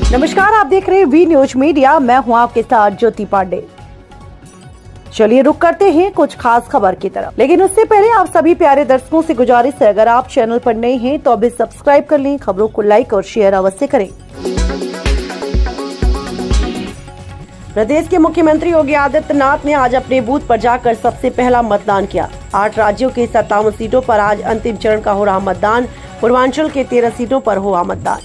नमस्कार, आप देख रहे हैं वी न्यूज मीडिया। मैं हूं आपके साथ ज्योति पांडे। चलिए रुक करते हैं कुछ खास खबर की तरफ, लेकिन उससे पहले आप सभी प्यारे दर्शकों से गुजारिश है, अगर आप चैनल पर नए हैं तो अभी सब्सक्राइब कर लें, खबरों को लाइक और शेयर अवश्य करें। प्रदेश के मुख्यमंत्री योगी आदित्यनाथ ने आज अपने बूथ पर जाकर सबसे पहला मतदान किया। 8 राज्यों की 57 सीटों पर आज अंतिम चरण का हो रहा मतदान। पूर्वांचल के 13 सीटों पर हुआ मतदान।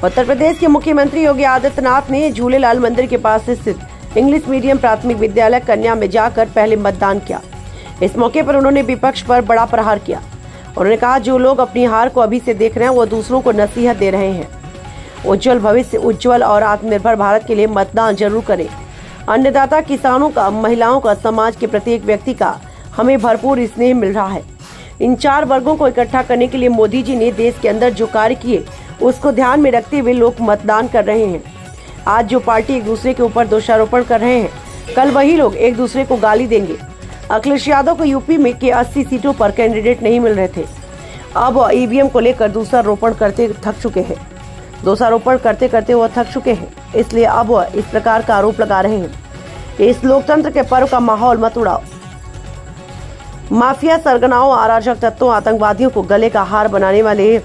उत्तर प्रदेश के मुख्यमंत्री योगी आदित्यनाथ ने झूलेलाल मंदिर के पास स्थित इंग्लिश मीडियम प्राथमिक विद्यालय कन्या में जाकर पहले मतदान किया। इस मौके पर उन्होंने विपक्ष पर बड़ा प्रहार किया। उन्होंने कहा, जो लोग अपनी हार को अभी से देख रहे हैं वो दूसरों को नसीहत दे रहे हैं। उज्जवल भविष्य, उज्जवल और आत्मनिर्भर भारत के लिए मतदान जरूर करें। अन्नदाता, किसानों का, महिलाओं का, समाज के प्रत्येक व्यक्ति का हमें भरपूर स्नेह मिल रहा है। इन 4 वर्गों को इकट्ठा करने के लिए मोदी जी ने देश के अंदर जो कार्य किए उसको ध्यान में रखते हुए लोग मतदान कर रहे हैं। आज जो पार्टी एक दूसरे के ऊपर दोषारोपण कर रहे हैं, कल वही लोग एक दूसरे को गाली देंगे। अखिलेश यादव को यूपी में के 80 सीटों पर कैंडिडेट नहीं मिल रहे थे। अब ईवीएम को लेकर दोषारोपण करते थक चुके हैं। दोषारोपण करते करते वो थक चुके हैं, इसलिए अब वह इस प्रकार का आरोप लगा रहे हैं। इस लोकतंत्र के पर्व का माहौल मत उड़ाओ। माफिया, सरगनाओं, अराजक तत्वों, आतंकवादियों को गले का हार बनाने वाले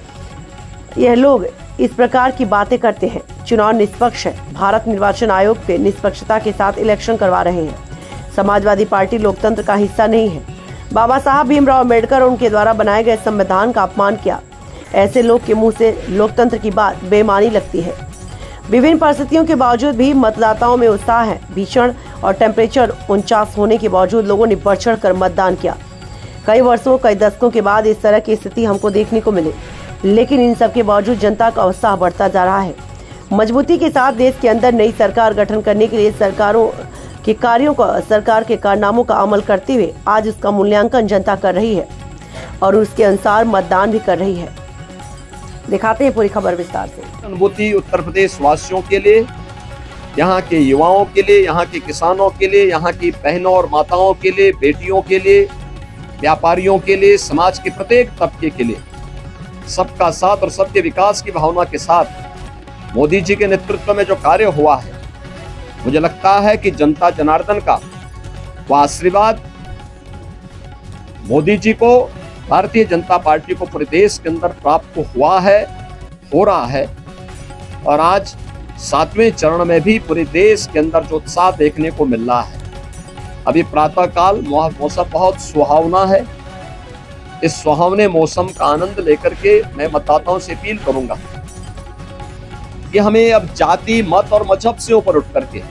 यह लोग इस प्रकार की बातें करते हैं। चुनाव निष्पक्ष है। भारत निर्वाचन आयोग पे निष्पक्षता के साथ इलेक्शन करवा रहे हैं। समाजवादी पार्टी लोकतंत्र का हिस्सा नहीं है। बाबा साहब भीमराव अम्बेडकर और उनके द्वारा बनाए गए संविधान का अपमान किया। ऐसे लोग के मुंह से लोकतंत्र की बात बेईमानी लगती है। विभिन्न परिस्थितियों के बावजूद भी मतदाताओं में उत्साह है। भीषण और टेम्परेचर 49 होने के बावजूद लोगों ने बढ़ चढ़ कर मतदान किया। कई वर्षों, कई दशकों के बाद इस तरह की स्थिति हमको देखने को मिली, लेकिन इन सब के बावजूद जनता का उत्साह बढ़ता जा रहा है। मजबूती के साथ देश के अंदर नई सरकार गठन करने के लिए सरकारों के कार्यों का, सरकार के कारनामों का अमल करते हुए आज उसका मूल्यांकन जनता कर रही है और उसके अनुसार मतदान भी कर रही है। दिखाते हैं पूरी खबर विस्तार से। अनुभूति उत्तर प्रदेश वासियों के लिए, यहाँ के युवाओं के लिए, यहाँ के किसानों के लिए, यहाँ की बहनों और माताओं के लिए, बेटियों के लिए, व्यापारियों के लिए, समाज के प्रत्येक तबके के लिए सबका साथ और सबके विकास की भावना के साथ मोदी जी के नेतृत्व में जो कार्य हुआ है, मुझे लगता है कि जनता जनार्दन का वह आशीर्वाद मोदी जी को, भारतीय जनता पार्टी को पूरे देश के अंदर प्राप्त हुआ है, हो रहा है। और आज 7वें चरण में भी पूरे देश के अंदर जो उत्साह देखने को मिल रहा है। अभी प्रातः काल मौसम बहुत सुहावना है। इस सुहावने मौसम का आनंद लेकर के मैं मतदाताओं से अपील करूंगा कि हमें अब जाति, मत और मजहब से ऊपर उठ करके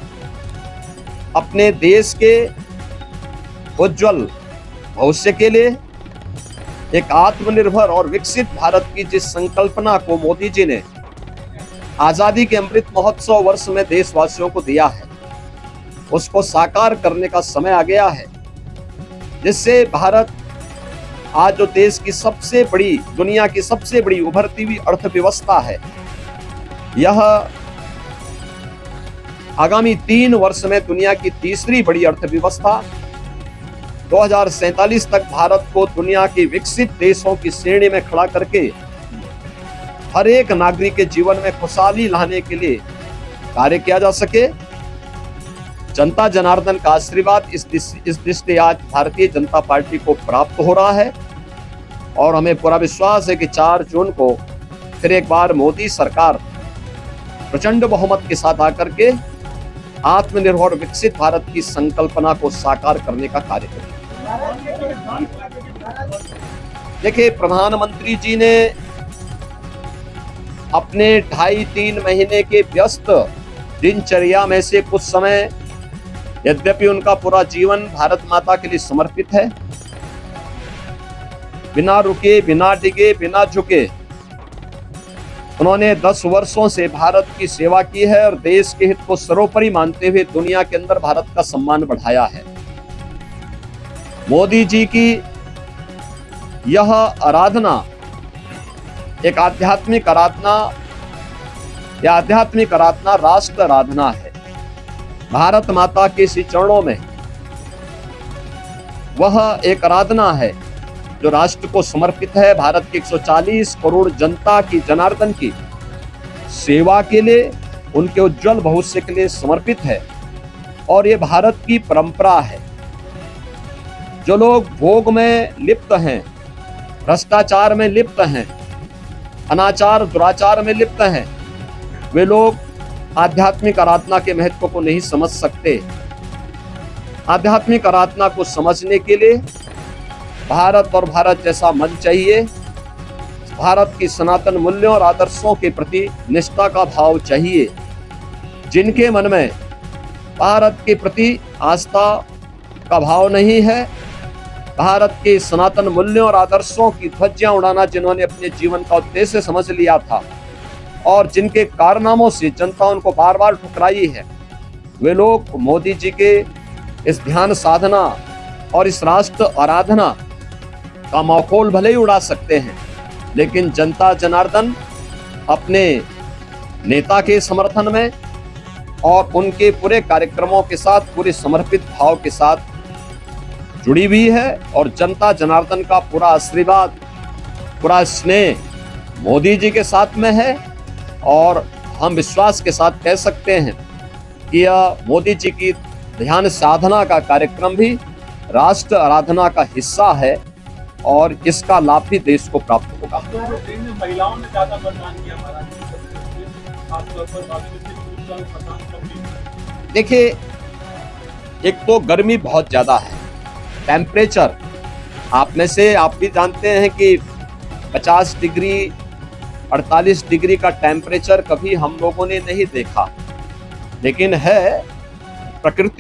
अपने देश के उज्जवल भविष्य के लिए एक आत्मनिर्भर और विकसित भारत की जिस संकल्पना को मोदी जी ने आजादी के अमृत महोत्सव वर्ष में देशवासियों को दिया है, उसको साकार करने का समय आ गया है, जिससे भारत आज जो देश की सबसे बड़ी, दुनिया की सबसे बड़ी उभरती हुई अर्थव्यवस्था है, यह आगामी 3 वर्ष में दुनिया की तीसरी बड़ी अर्थव्यवस्था, 2047 तक भारत को दुनिया के विकसित देशों की श्रेणी में खड़ा करके हर एक नागरिक के जीवन में खुशहाली लाने के लिए कार्य किया जा सके। जनता जनार्दन का आशीर्वाद इस दृष्टि आज भारतीय जनता पार्टी को प्राप्त हो रहा है और हमें पूरा विश्वास है कि 4 जून को फिर एक बार मोदी सरकार प्रचंड बहुमत के साथ आकर के आत्मनिर्भर विकसित भारत की संकल्पना को साकार करने का कार्य करेगी। देखिए, प्रधानमंत्री जी ने अपने 2.5-3 महीने के व्यस्त दिनचर्या में से कुछ समय, यद्यपि उनका पूरा जीवन भारत माता के लिए समर्पित है, बिना रुके, बिना डिगे, बिना झुके उन्होंने 10 वर्षों से भारत की सेवा की है और देश के हित को सर्वोपरि मानते हुए दुनिया के अंदर भारत का सम्मान बढ़ाया है। मोदी जी की यह आराधना एक आध्यात्मिक आराधना या आध्यात्मिक आराधना राष्ट्र आराधना है। भारत माता के श्री चरणों में वह एक आराधना है जो राष्ट्र को समर्पित है। भारत की 140 करोड़ जनता की, जनार्दन की सेवा के लिए, उनके उज्जवल भविष्य के लिए समर्पित है। और ये भारत की परंपरा है। जो लोग भोग में लिप्त हैं, भ्रष्टाचार में लिप्त हैं, अनाचार दुराचार में लिप्त हैं, वे लोग आध्यात्मिक आराधना के महत्व को नहीं समझ सकते। आध्यात्मिक आराधना को समझने के लिए भारत और भारत जैसा मन चाहिए। भारत की सनातन मूल्यों और आदर्शों के प्रति निष्ठा का भाव चाहिए। जिनके मन में भारत के प्रति आस्था का भाव नहीं है, भारत के सनातन मूल्यों और आदर्शों की ध्वजियां उड़ाना जिन्होंने अपने जीवन का उद्देश्य समझ लिया था और जिनके कारनामों से जनता उनको बार बार ठुकराई है, वे लोग मोदी जी के इस ध्यान साधना और इस राष्ट्र आराधना का मखौल भले ही उड़ा सकते हैं, लेकिन जनता जनार्दन अपने नेता के समर्थन में और उनके पूरे कार्यक्रमों के साथ पूरे समर्पित भाव के साथ जुड़ी हुई है। और जनता जनार्दन का पूरा आशीर्वाद, पूरा स्नेह मोदी जी के साथ में है। और हम विश्वास के साथ कह सकते हैं कि यह मोदी जी की ध्यान साधना का कार्यक्रम भी राष्ट्र आराधना का हिस्सा है और इसका लाभ भी देश को प्राप्त होगा। महिलाओं ने ज्यादा मतदान किया। देखिए, एक तो गर्मी बहुत ज्यादा है, टेम्परेचर आप में से आप भी जानते हैं कि 50 डिग्री 48 डिग्री का टेम्परेचर कभी हम लोगों ने नहीं देखा, लेकिन है प्रकृति